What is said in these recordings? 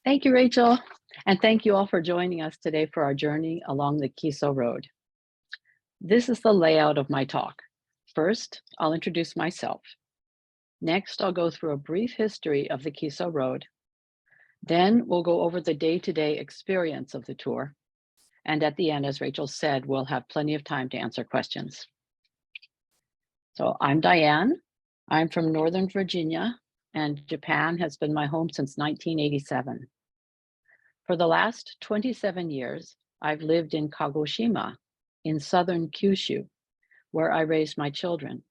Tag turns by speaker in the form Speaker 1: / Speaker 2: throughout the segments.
Speaker 1: Thank you, Rachel. And thank you all for joining us today for our journey along the Kiso Road. This is the layout of my talk. First, I'll introduce myself. Next, I'll go through a brief history of the Kiso Road. Then we'll go over the day-to-day experience of the tour. And at the end, as Rachel said, we'll have plenty of time to answer questions. So I'm Diane. I'm from Northern Virginia, and Japan has been my home since 1987. For the last 27 years, I've lived in Kagoshima, in southern Kyushu, where I raised my children.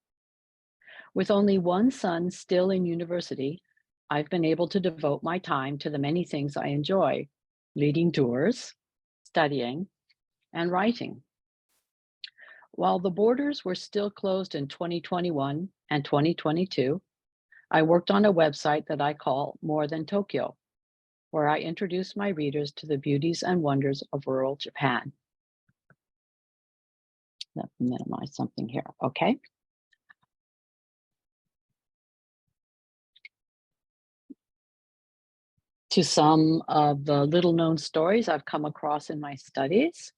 Speaker 1: With only one son still in university, I've been able to devote my time to the many things I enjoy: leading tours, studying, and writing. While the borders were still closed in 2021 and 2022, I worked on a website that I call More Than Tokyo, where I introduce my readers to the beauties and wonders of rural Japan. Let's minimize something here, okay? To some of the little-known stories I've come across in my studies,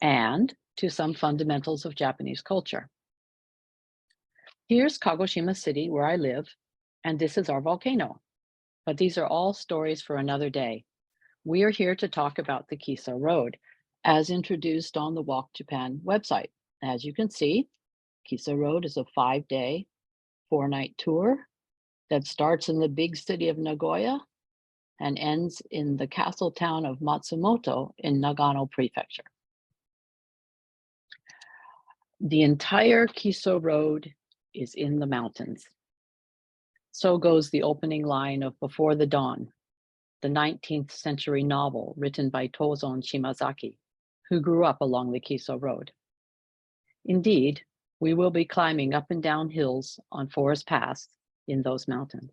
Speaker 1: and to some fundamentals of Japanese culture. Here's Kagoshima City, where I live, and this is our volcano. But these are all stories for another day. We are here to talk about the Kiso Road, as introduced on the Walk Japan website. As you can see, Kiso Road is a 5-day, 4-night tour that starts in the big city of Nagoya and ends in the castle town of Matsumoto in Nagano Prefecture. The entire Kiso Road is in the mountains. So goes the opening line of Before the Dawn, the 19th century novel written by Tozon Shimazaki, who grew up along the Kiso Road. Indeed, we will be climbing up and down hills on Forest Pass in those mountains.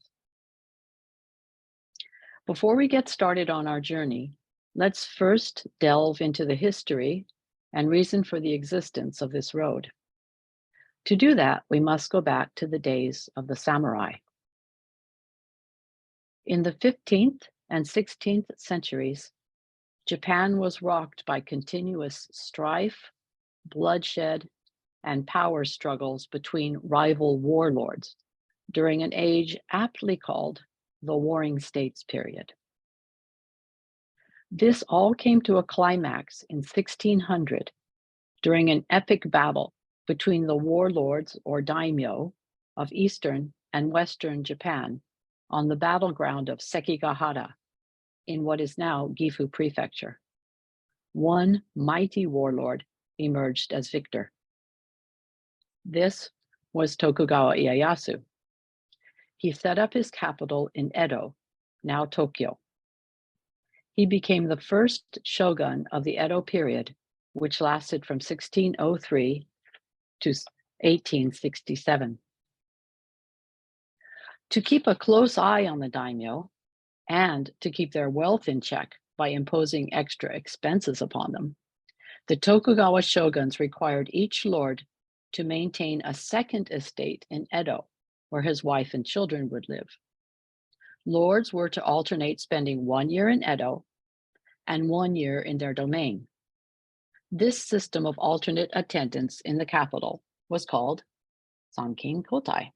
Speaker 1: Before we get started on our journey, let's first delve into the history and reason for the existence of this road. To do that, we must go back to the days of the samurai. In the 15th and 16th centuries, Japan was rocked by continuous strife, bloodshed, and power struggles between rival warlords during an age aptly called the Warring States period. This all came to a climax in 1600 during an epic battle between the warlords or daimyo of eastern and western Japan on the battleground of Sekigahara in what is now Gifu Prefecture. One mighty warlord emerged as victor. This was Tokugawa Ieyasu. He set up his capital in Edo, now Tokyo. He became the first shogun of the Edo period, which lasted from 1603 to 1867. To keep a close eye on the daimyo and to keep their wealth in check by imposing extra expenses upon them, the Tokugawa shoguns required each lord to maintain a second estate in Edo, where his wife and children would live. Lords were to alternate spending 1 year in Edo and 1 year in their domain. This system of alternate attendance in the capital was called Sankin Kotai.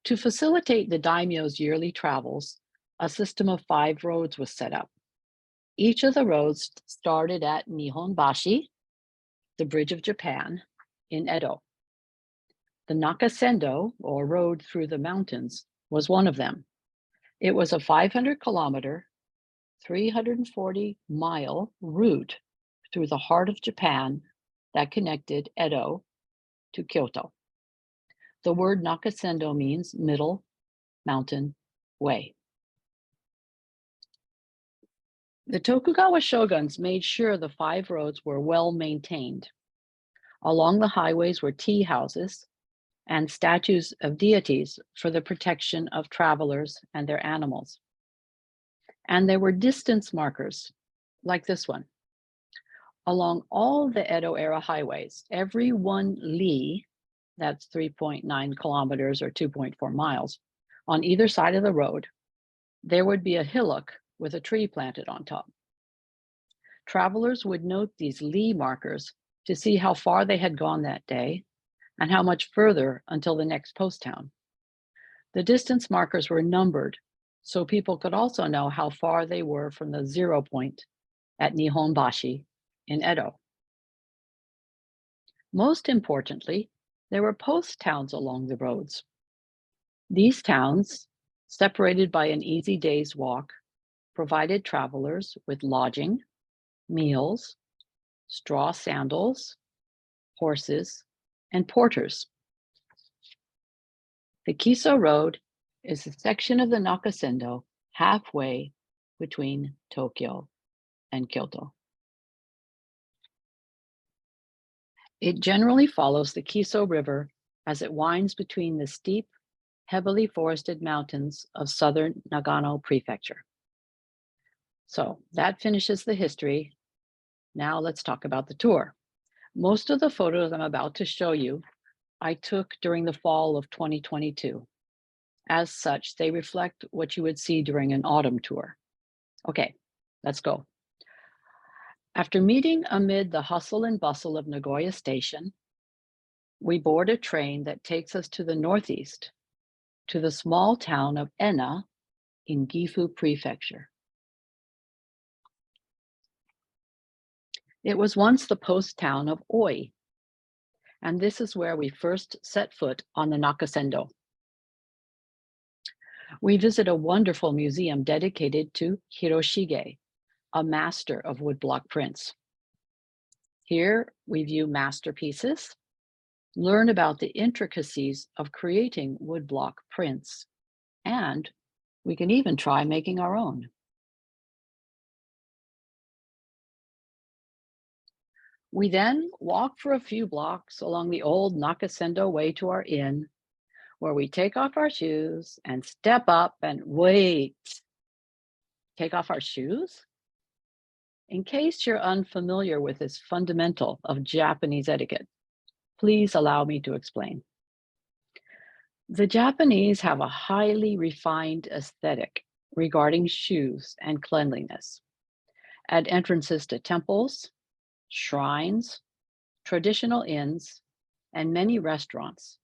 Speaker 1: To facilitate the daimyo's yearly travels, a system of 5 roads was set up. Each of the roads started at Nihonbashi, the Bridge of Japan, in Edo. The Nakasendo, or road through the mountains, was one of them. It was a 500-kilometer, 340-mile route through the heart of Japan that connected Edo to Kyoto. The word Nakasendo means middle mountain way. The Tokugawa shoguns made sure the 5 roads were well maintained. Along the highways were tea houses and statues of deities for the protection of travelers and their animals. And there were distance markers, like this one. Along all the Edo-era highways, every 1 li, that's 3.9 kilometers or 2.4 miles, On either side of the road, there would be a hillock with a tree planted on top. Travelers would note these Lee markers to see how far they had gone that day and how much further until the next post town. The distance markers were numbered so people could also know how far they were from the 0 point at Nihonbashi in Edo. Most importantly, there were post towns along the roads. These towns, separated by an easy day's walk, provided travelers with lodging, meals, straw sandals, horses, and porters. The Kiso Road is a section of the Nakasendo halfway between Tokyo and Kyoto. It generally follows the Kiso River as it winds between the steep, heavily forested mountains of southern Nagano Prefecture. So that finishes the history. Now let's talk about the tour. Most of the photos I'm about to show you I took during the fall of 2022. As such, they reflect what you would see during an autumn tour. Okay, let's go. After meeting amid the hustle and bustle of Nagoya Station, we board a train that takes us to the northeast, to the small town of Ena in Gifu Prefecture. It was once the post town of Oi, and this is where we first set foot on the Nakasendo. We visit a wonderful museum dedicated to Hiroshige, a master of woodblock prints. Here we view masterpieces, learn about the intricacies of creating woodblock prints, and we can even try making our own. We then walk for a few blocks along the old Nakasendo Way to our inn, where we take off our shoes and step up and wait. Take off our shoes? In case you're unfamiliar with this fundamental of Japanese etiquette, please allow me to explain. The Japanese have a highly refined aesthetic regarding shoes and cleanliness. At entrances to temples, shrines, traditional inns, and many restaurants,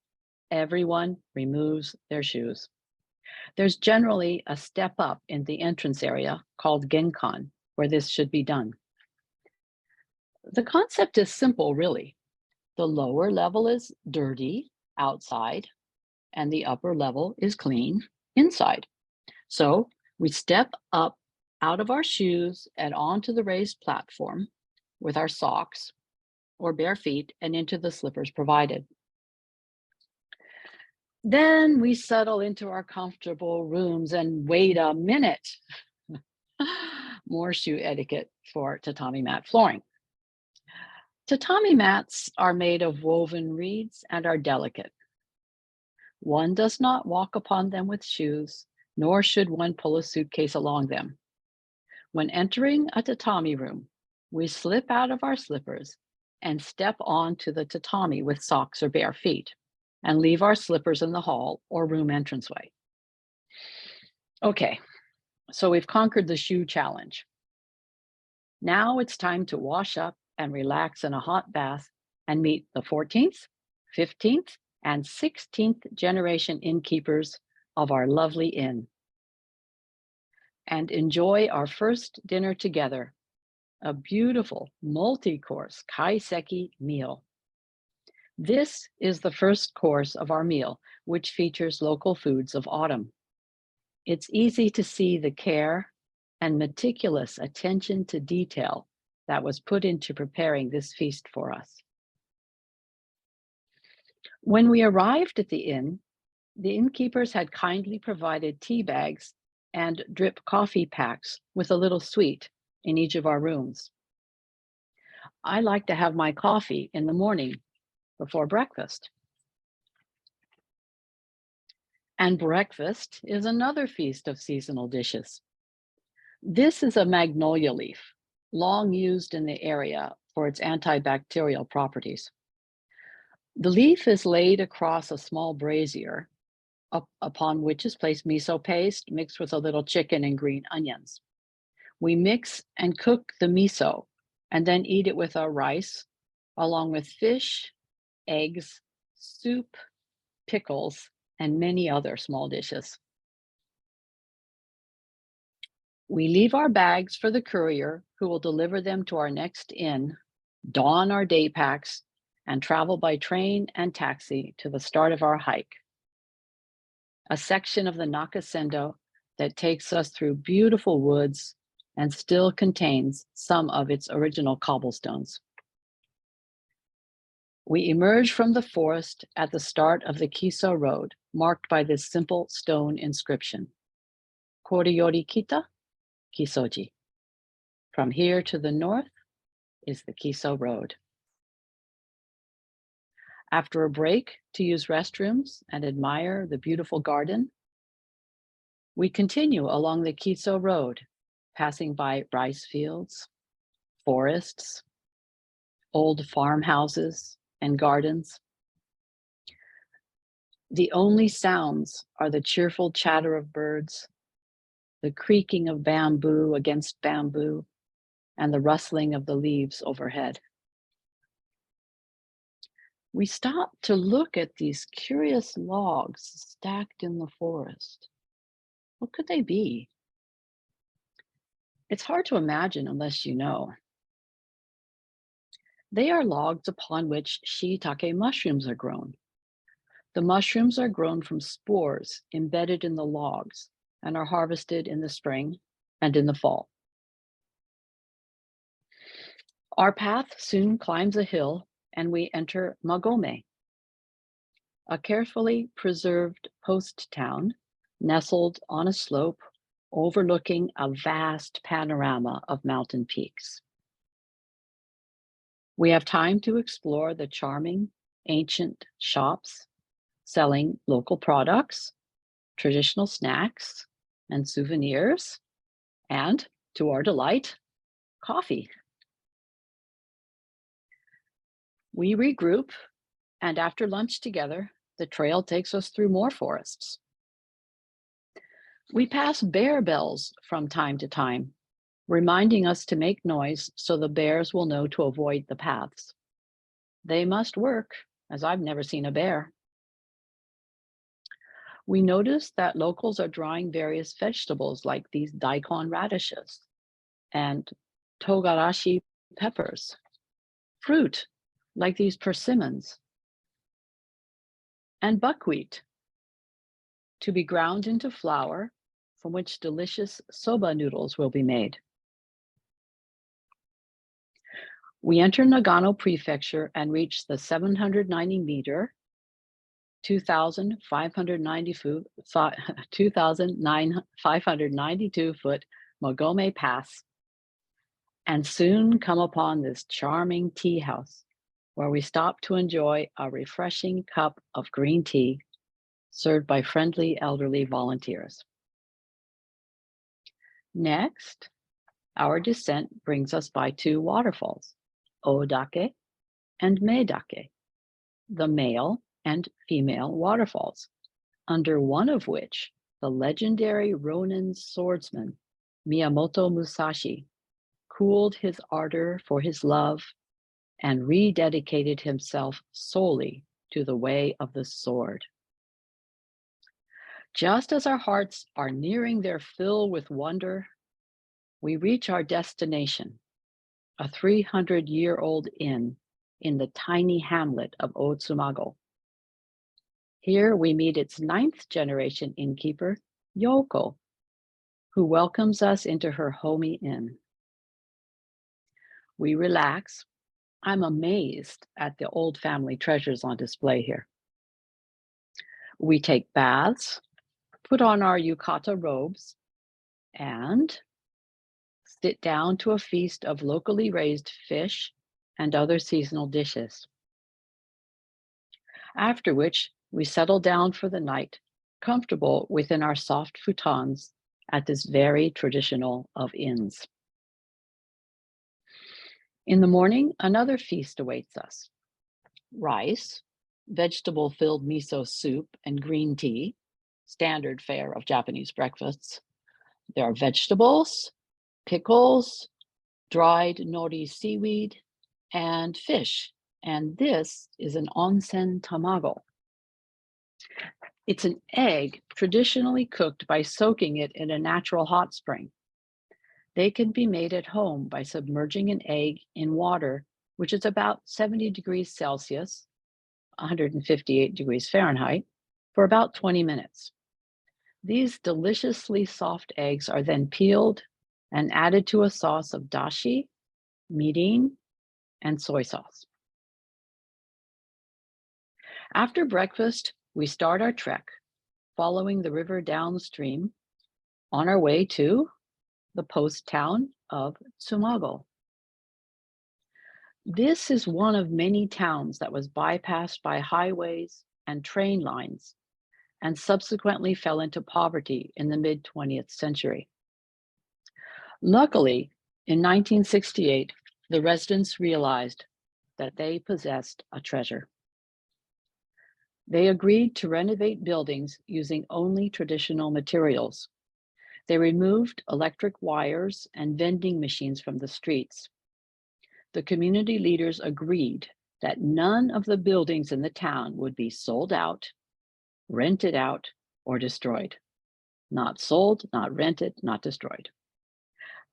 Speaker 1: everyone removes their shoes. There's generally a step up in the entrance area called genkan, where this should be done. The concept is simple, really. The lower level is dirty outside, and the upper level is clean inside. So we step up out of our shoes and onto the raised platform with our socks or bare feet and into the slippers provided. Then we settle into our comfortable rooms and wait a minute. More shoe etiquette for tatami mat flooring. Tatami mats are made of woven reeds and are delicate. One does not walk upon them with shoes, nor should one pull a suitcase along them. When entering a tatami room, we slip out of our slippers and step onto the tatami with socks or bare feet, and leave our slippers in the hall or room entranceway. Okay, so we've conquered the shoe challenge. Now it's time to wash up and relax in a hot bath and meet the 14th, 15th, and 16th generation innkeepers of our lovely inn. And enjoy our first dinner together, a beautiful multi-course kaiseki meal. This is the first course of our meal, which features local foods of autumn. It's easy to see the care and meticulous attention to detail that was put into preparing this feast for us. When we arrived at the inn, the innkeepers had kindly provided tea bags and drip coffee packs with a little sweet in each of our rooms. I like to have my coffee in the morning before breakfast. And breakfast is another feast of seasonal dishes. This is a magnolia leaf, long used in the area for its antibacterial properties. The leaf is laid across a small brazier upon which is placed miso paste mixed with a little chicken and green onions. We mix and cook the miso and then eat it with our rice, along with fish, eggs, soup, pickles, and many other small dishes. We leave our bags for the courier who will deliver them to our next inn, don our day packs, and travel by train and taxi to the start of our hike, a section of the Nakasendo that takes us through beautiful woods and still contains some of its original cobblestones. We emerge from the forest at the start of the Kiso Road, marked by this simple stone inscription, Koriyori kita, Kisoji. From here to the north is the Kiso Road. After a break to use restrooms and admire the beautiful garden, we continue along the Kiso Road, passing by rice fields, forests, old farmhouses, and gardens. The only sounds are the cheerful chatter of birds, the creaking of bamboo against bamboo, and the rustling of the leaves overhead. We stop to look at these curious logs stacked in the forest. What could they be? It's hard to imagine unless you know. They are logs upon which shiitake mushrooms are grown. The mushrooms are grown from spores embedded in the logs and are harvested in the spring and in the fall. Our path soon climbs a hill and we enter Magome, a carefully preserved post town nestled on a slope overlooking a vast panorama of mountain peaks. We have time to explore the charming ancient shops selling local products, traditional snacks, and souvenirs, and, to our delight, coffee. We regroup, and after lunch together, the trail takes us through more forests. We pass bear bells from time to time, reminding us to make noise so the bears will know to avoid the paths. They must work, as I've never seen a bear. We notice that locals are drying various vegetables like these daikon radishes and togarashi peppers, fruit like these persimmons, and buckwheat to be ground into flour from which delicious soba noodles will be made. We enter Nagano Prefecture and reach the 790-meter, 2,592-foot Magome Pass, and soon come upon this charming tea house where we stop to enjoy a refreshing cup of green tea served by friendly elderly volunteers. Next, our descent brings us by two waterfalls, Odake and Meidake, the male and female waterfalls, under one of which the legendary Ronin swordsman Miyamoto Musashi cooled his ardor for his love and rededicated himself solely to the way of the sword. Just as our hearts are nearing their fill with wonder, we reach our destination, a 300-year-old inn in the tiny hamlet of Otsumago. Here we meet its 9th-generation innkeeper, Yoko, who welcomes us into her homey inn. We relax. I'm amazed at the old family treasures on display here. We take baths, put on our yukata robes, and sit down to a feast of locally raised fish and other seasonal dishes. After which, we settle down for the night, comfortable within our soft futons at this very traditional of inns. In the morning, another feast awaits us. Rice, vegetable-filled miso soup, and green tea, standard fare of Japanese breakfasts. There are vegetables, pickles, dried nori seaweed, and fish. And this is an onsen tamago. It's an egg traditionally cooked by soaking it in a natural hot spring. They can be made at home by submerging an egg in water, which is about 70 degrees Celsius, 158 degrees Fahrenheit, for about 20 minutes. These deliciously soft eggs are then peeled and added to a sauce of dashi, mirin, and soy sauce. After breakfast, we start our trek, following the river downstream on our way to the post town of Tsumago. This is one of many towns that was bypassed by highways and train lines and subsequently fell into poverty in the mid-20th century. Luckily, in 1968, the residents realized that they possessed a treasure. They agreed to renovate buildings using only traditional materials. They removed electric wires and vending machines from the streets. The community leaders agreed that none of the buildings in the town would be sold out, rented out, or destroyed. Not sold, not rented, not destroyed.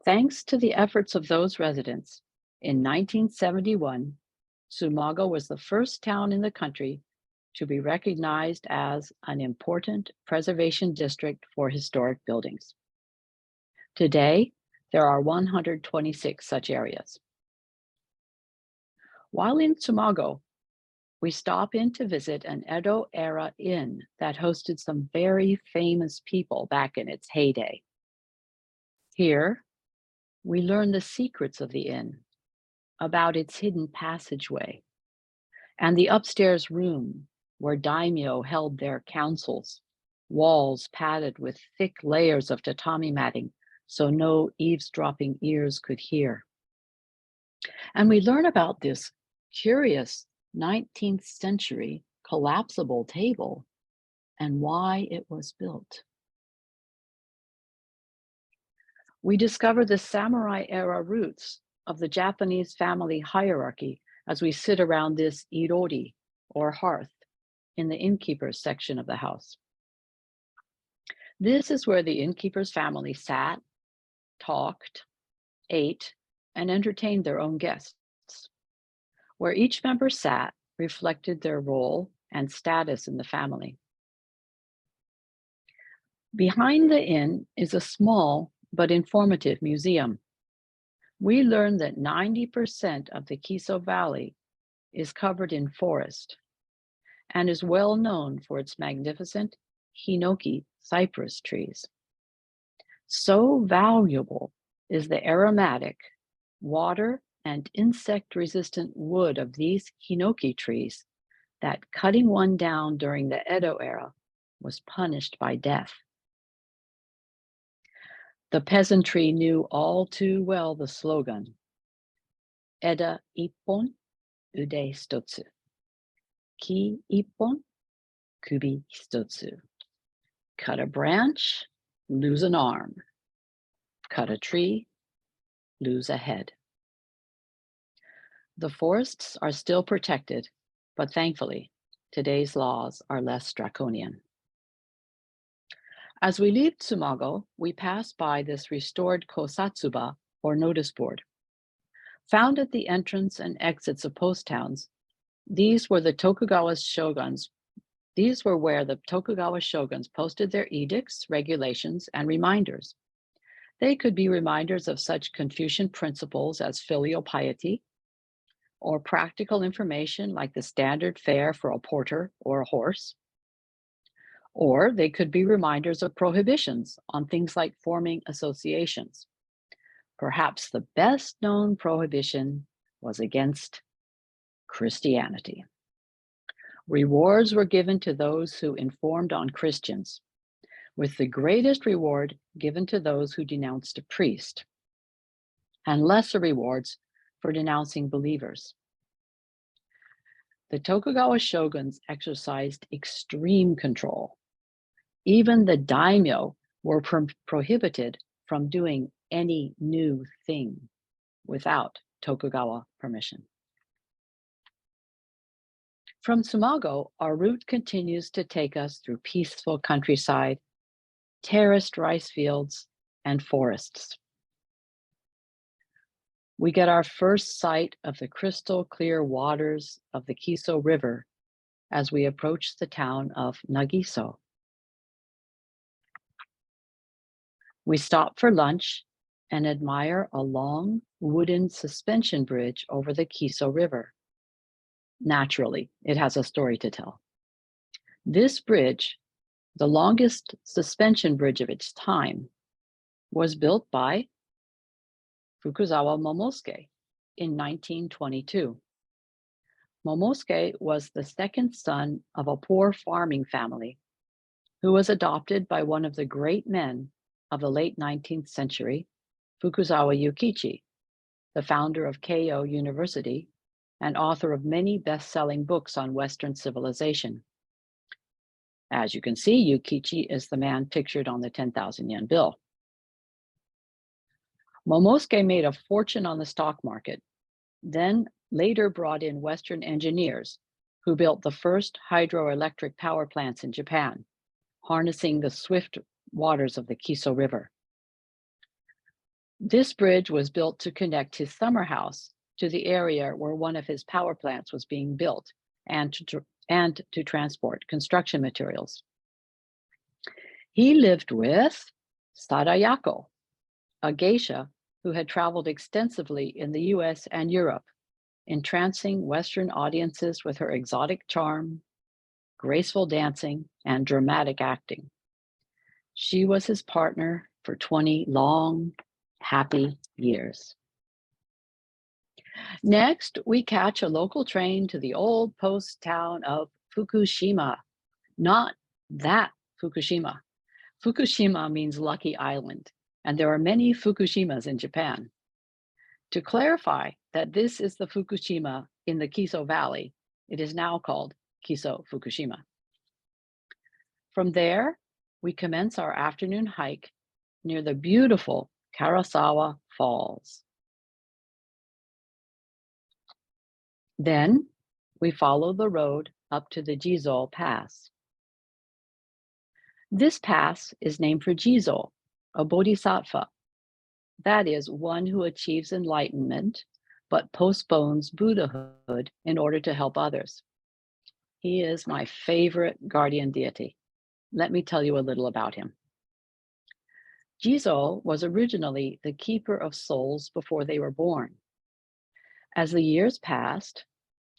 Speaker 1: Thanks to the efforts of those residents, in 1971, Tsumago was the first town in the country to be recognized as an important preservation district for historic buildings. Today, there are 126 such areas. While in Tsumago, we stop in to visit an Edo-era inn that hosted some very famous people back in its heyday. Here, we learn the secrets of the inn, about its hidden passageway, and the upstairs room where daimyo held their councils, walls padded with thick layers of tatami matting so no eavesdropping ears could hear. And we learn about this curious 19th century collapsible table and why it was built. We discover the samurai era roots of the Japanese family hierarchy as we sit around this irori, or hearth, in the innkeeper's section of the house. This is where the innkeeper's family sat, talked, ate, and entertained their own guests. Where each member sat reflected their role and status in the family. Behind the inn is a small but informative museum. We learn that 90% of the Kiso Valley is covered in forest and is well known for its magnificent hinoki cypress trees. So valuable is the aromatic, water, and insect-resistant wood of these hinoki trees that cutting one down during the Edo era was punished by death. The peasantry knew all too well the slogan, Eda ippon, ude hitotsu. Ki ippon, kubi hitotsu. Cut a branch, lose an arm. Cut a tree, lose a head. The forests are still protected, but thankfully, today's laws are less draconian. As we leave Tsumago, we pass by this restored kosatsuba, or notice board. Found at the entrance and exits of post towns, these were where the Tokugawa shoguns posted their edicts, regulations, and reminders. They could be reminders of such Confucian principles as filial piety, or practical information like the standard fare for a porter or a horse. Or they could be reminders of prohibitions on things like forming associations. Perhaps the best known prohibition was against Christianity. Rewards were given to those who informed on Christians, with the greatest reward given to those who denounced a priest, and lesser rewards for denouncing believers. The Tokugawa shoguns exercised extreme control, Even the daimyo were prohibited from doing any new thing without Tokugawa permission. From Tsumago, our route continues to take us through peaceful countryside, terraced rice fields, and forests. We get our first sight of the crystal clear waters of the Kiso River as we approach the town of Nagiso. We stop for lunch and admire a long wooden suspension bridge over the Kiso River. Naturally, it has a story to tell. This bridge, the longest suspension bridge of its time, was built by Fukuzawa Momosuke in 1922. Momosuke was the second son of a poor farming family who was adopted by one of the great men of the late 19th century, Fukuzawa Yukichi, the founder of Keio University and author of many best-selling books on Western civilization. As you can see, Yukichi is the man pictured on the 10,000 yen bill. Momosuke made a fortune on the stock market, then later brought in Western engineers who built the first hydroelectric power plants in Japan, harnessing the swift waters of the Kiso River. This bridge was built to connect his summer house to the area where one of his power plants was being built and to transport construction materials. He lived with Sadayako, a geisha who had traveled extensively in the US and Europe, entrancing Western audiences with her exotic charm, graceful dancing, and dramatic acting. She was his partner for 20 long, happy years. Next, we catch a local train to the old post town of Fukushima. Not that Fukushima. Fukushima means lucky island, and there are many Fukushimas in Japan. To clarify that this is the Fukushima in the Kiso Valley, it is now called Kiso Fukushima. From there, we commence our afternoon hike near the beautiful Karasawa Falls. Then we follow the road up to the Jizo Pass. This pass is named for Jizo, a bodhisattva. That is, one who achieves enlightenment but postpones Buddhahood in order to help others. He is my favorite guardian deity. Let me tell you a little about him. Jizo was originally the keeper of souls before they were born. As the years passed,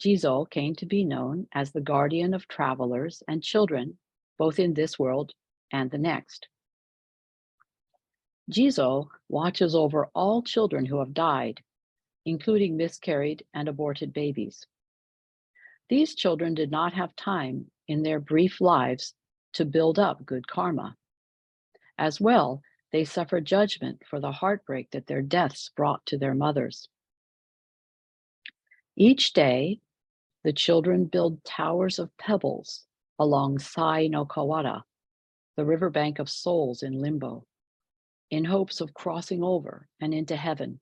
Speaker 1: Jizo came to be known as the guardian of travelers and children, both in this world and the next. Jizo watches over all children who have died, including miscarried and aborted babies. These children did not have time in their brief lives to build up good karma. As well, they suffer judgment for the heartbreak that their deaths brought to their mothers. Each day, the children build towers of pebbles along Sai no Kawara, the riverbank of souls in limbo, in hopes of crossing over and into heaven.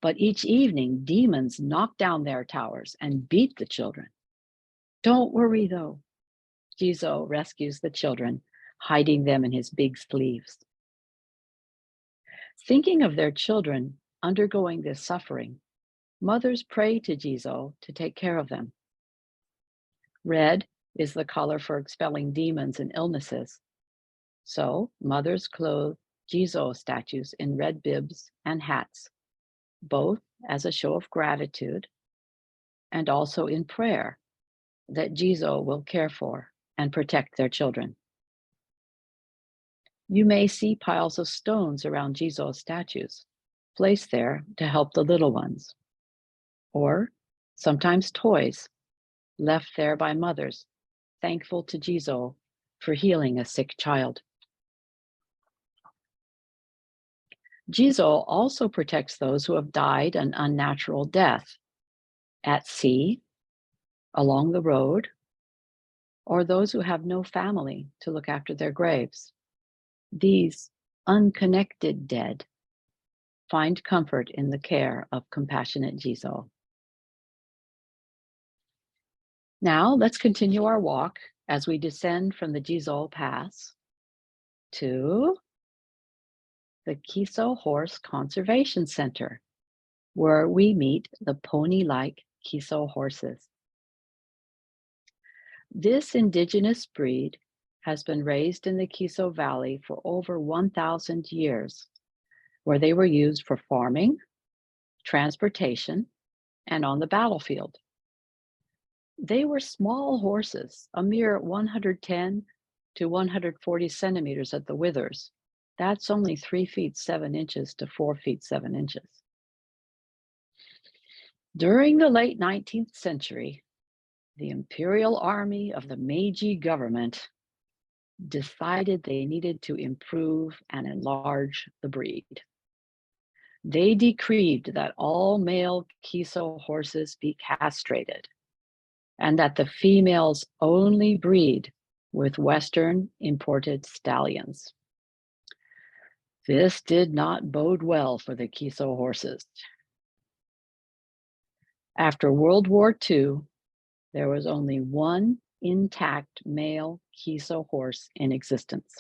Speaker 1: But each evening, demons knock down their towers and beat the children. Don't worry though. Jizo rescues the children, hiding them in his big sleeves. Thinking of their children undergoing this suffering, mothers pray to Jizo to take care of them. Red is the color for expelling demons and illnesses. So mothers clothe Jizo statues in red bibs and hats, both as a show of gratitude and also in prayer that Jizo will care for and protect their children. You may see piles of stones around Jizo statues, placed there to help the little ones, or sometimes toys left there by mothers, thankful to Jizo for healing a sick child. Jizo also protects those who have died an unnatural death at sea, along the road, or those who have no family to look after their graves. These unconnected dead find comfort in the care of compassionate Jizo. Now let's continue our walk as we descend from the Jizo Pass to the Kiso Horse Conservation Center, where we meet the pony-like Kiso horses. This indigenous breed has been raised in the Kiso Valley for over 1,000 years, where they were used for farming, transportation, and on the battlefield. They were small horses, a mere 110 to 140 centimeters at the withers. That's only 3 feet 7 inches to 4 feet 7 inches. During the late 19th century, the imperial army of the Meiji government decided they needed to improve and enlarge the breed. They decreed that all male Kiso horses be castrated and that the females only breed with Western imported stallions. This did not bode well for the Kiso horses. After World War II, there was only one intact male Kiso horse in existence.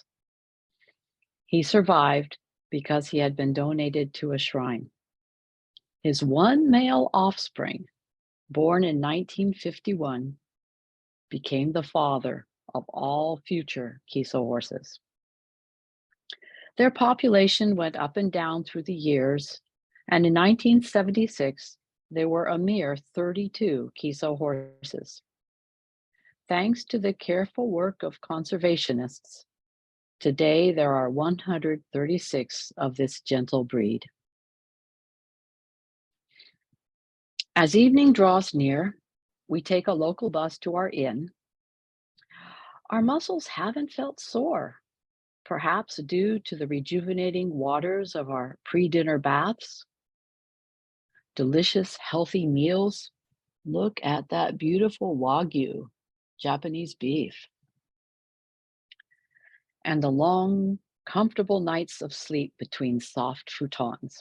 Speaker 1: He survived because he had been donated to a shrine. His one male offspring, born in 1951, became the father of all future Kiso horses. Their population went up and down through the years, and in 1976, there were a mere 32 Kiso horses. Thanks to the careful work of conservationists, today there are 136 of this gentle breed. As evening draws near, we take a local bus to our inn. Our muscles haven't felt sore, perhaps due to the rejuvenating waters of our pre-dinner baths. Delicious, healthy meals. Look at that beautiful Wagyu, Japanese beef. And the long, comfortable nights of sleep between soft futons.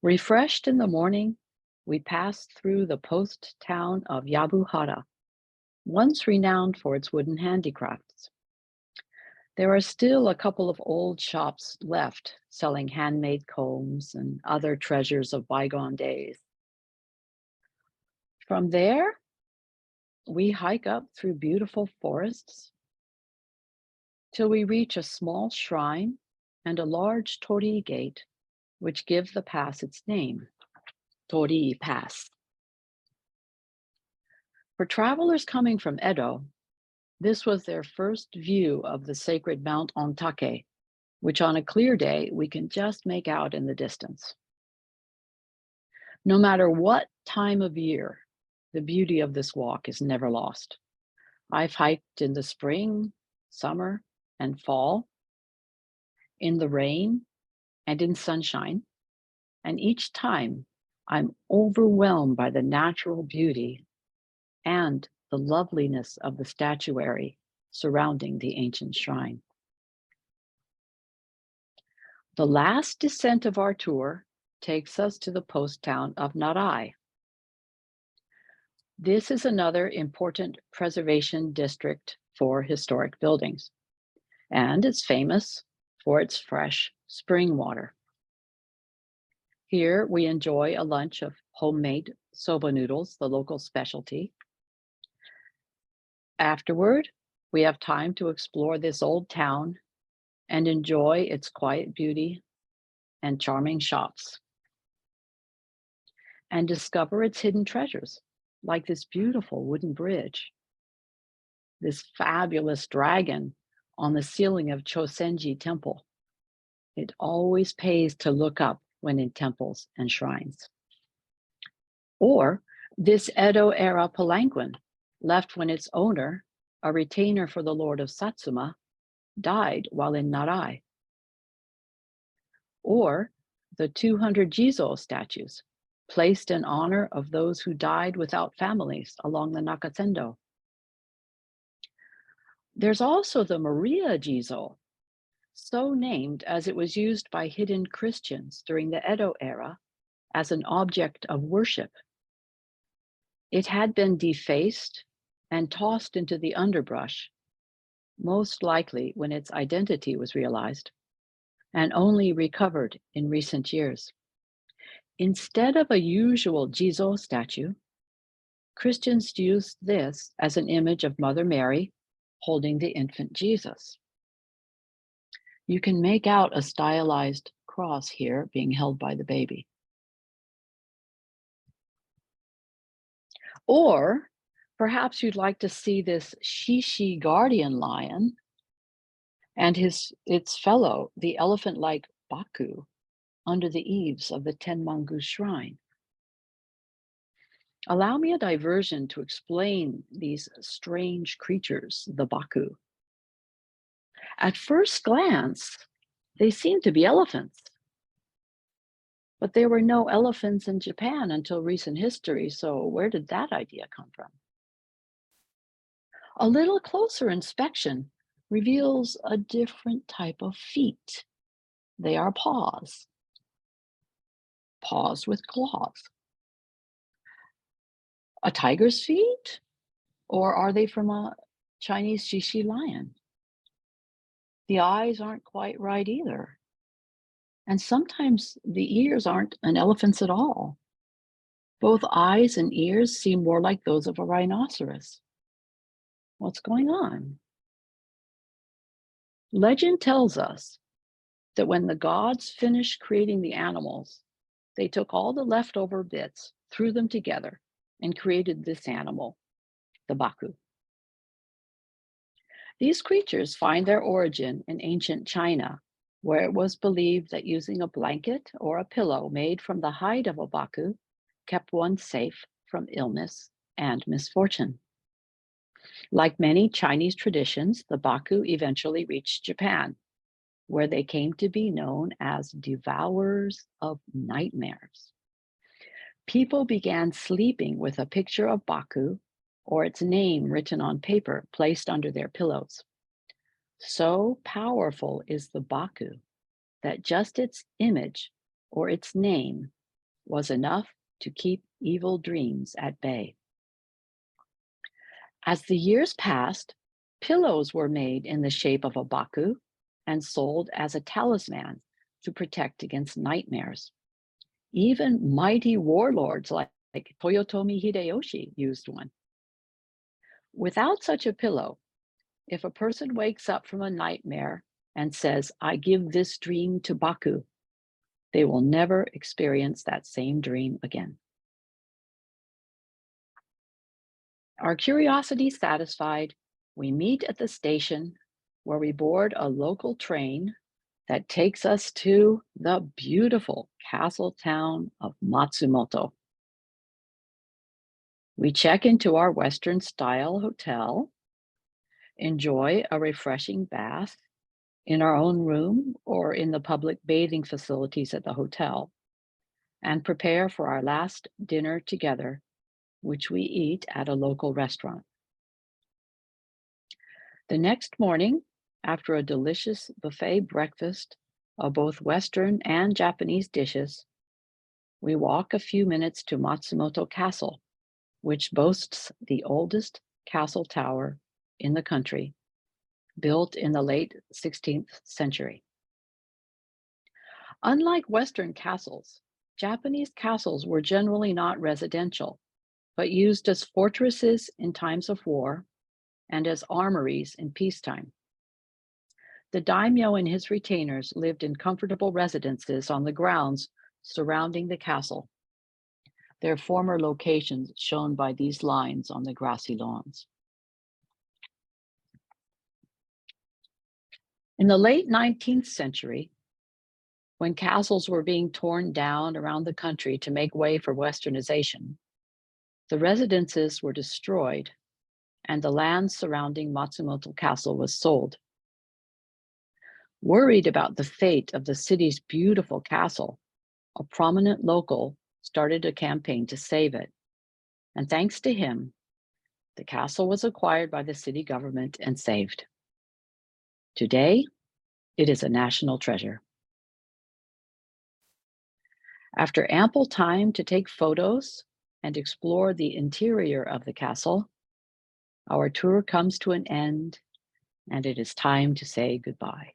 Speaker 1: Refreshed in the morning, we pass through the post town of Yabuhara, once renowned for its wooden handicrafts. There are still a couple of old shops left selling handmade combs and other treasures of bygone days. From there, we hike up through beautiful forests till we reach a small shrine and a large torii gate, which give the pass its name, Torii Pass. For travelers coming from Edo, this was their first view of the sacred Mount Ontake, which on a clear day we can just make out in the distance. No matter what time of year, the beauty of this walk is never lost. I've hiked in the spring, summer, and fall, in the rain and in sunshine, and each time I'm overwhelmed by the natural beauty and the loveliness of the statuary surrounding the ancient shrine. The last descent of our tour takes us to the post town of Narai. This is another important preservation district for historic buildings, and it's famous for its fresh spring water. Here we enjoy a lunch of homemade soba noodles, the local specialty. Afterward, we have time to explore this old town and enjoy its quiet beauty and charming shops, and discover its hidden treasures, like this beautiful wooden bridge, this fabulous dragon on the ceiling of Chosenji Temple. It always pays to look up when in temples and shrines. Or this Edo-era palanquin, left when its owner, a retainer for the Lord of Satsuma, died while in Narai. Or the 200 Jizo statues, placed in honor of those who died without families along the Nakasendo. There's also the Maria Jizo, so named as it was used by hidden Christians during the Edo era as an object of worship. It had been defaced and tossed into the underbrush, most likely when its identity was realized, and only recovered in recent years. Instead of a usual Jizo statue, Christians used this as an image of Mother Mary holding the infant Jesus. You can make out a stylized cross here being held by the baby. Or perhaps you'd like to see this Shishi guardian lion and its fellow, the elephant-like Baku, under the eaves of the Tenmangu shrine. Allow me a diversion to explain these strange creatures, the Baku. At first glance, they seem to be elephants. But there were no elephants in Japan until recent history, so where did that idea come from? A little closer inspection reveals a different type of feet. They are paws with claws. A tiger's feet? Or are they from a Chinese shishi lion? The eyes aren't quite right either. And sometimes the ears aren't an elephant's at all. Both eyes and ears seem more like those of a rhinoceros. What's going on? Legend tells us that when the gods finished creating the animals, they took all the leftover bits, threw them together, and created this animal, the Baku. These creatures find their origin in ancient China, where it was believed that using a blanket or a pillow made from the hide of a Baku kept one safe from illness and misfortune. Like many Chinese traditions, the Baku eventually reached Japan, where they came to be known as devourers of nightmares. People began sleeping with a picture of Baku or its name written on paper placed under their pillows. So powerful is the Baku that just its image or its name was enough to keep evil dreams at bay. As the years passed, pillows were made in the shape of a Baku and sold as a talisman to protect against nightmares. Even mighty warlords like Toyotomi Hideyoshi used one. Without such a pillow, if a person wakes up from a nightmare and says, "I give this dream to Baku," they will never experience that same dream again. Our curiosity satisfied, we meet at the station where we board a local train that takes us to the beautiful castle town of Matsumoto. We check into our Western style hotel, enjoy a refreshing bath in our own room or in the public bathing facilities at the hotel, and prepare for our last dinner together, which we eat at a local restaurant. The next morning, after a delicious buffet breakfast of both Western and Japanese dishes, we walk a few minutes to Matsumoto Castle, which boasts the oldest castle tower in the country, built in the late 16th century. Unlike Western castles, Japanese castles were generally not residential, but used as fortresses in times of war and as armories in peacetime. The daimyo and his retainers lived in comfortable residences on the grounds surrounding the castle, their former locations shown by these lines on the grassy lawns. In the late 19th century, when castles were being torn down around the country to make way for westernization, the residences were destroyed and the land surrounding Matsumoto Castle was sold. Worried about the fate of the city's beautiful castle, a prominent local started a campaign to save it. And thanks to him, the castle was acquired by the city government and saved. Today, it is a national treasure. After ample time to take photos and explore the interior of the castle, our tour comes to an end, and it is time to say goodbye.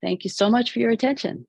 Speaker 1: Thank you so much for your attention.